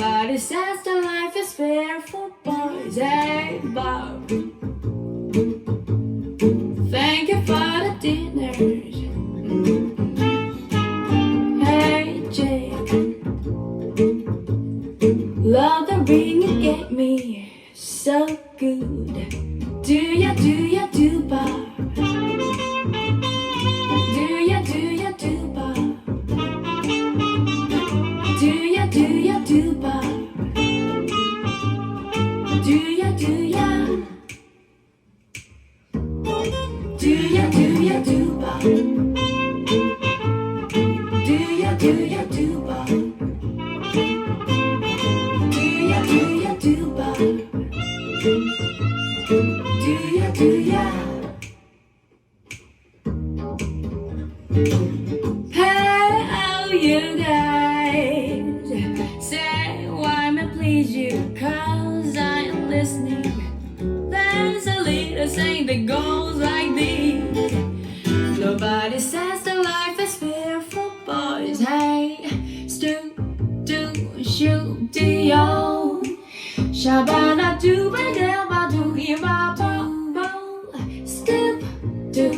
Nobody says that life is fair for boys. Hey, Bob, thank you for the dinners. Hey, Jake, love the ring you gave me, so good. Do ya do, Bob? Do ya do, Bob? Do ya do, Bob? Do ya do, Bob? Do ya do, Bob? Do ya do, Bob? Do ya? Hey, oh, you guys say why me please you, 'cause I'm listening. There's a little saying that goes like this: nobody says that life is fair for boys. Hey, stoop, do, shoot, do, yo. Shabana, do, ba, do, ya, ba, bo. Stoop, do, do.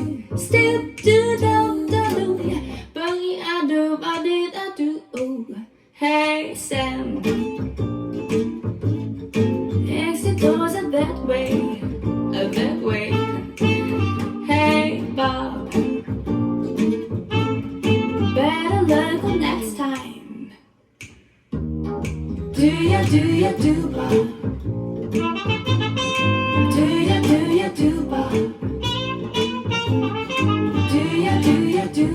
Hey, Sam, exit doors are that way, that way. Hey, Bob, better learn for next time. Do ya do, Bob? Do ya do, Bob? Do ya do,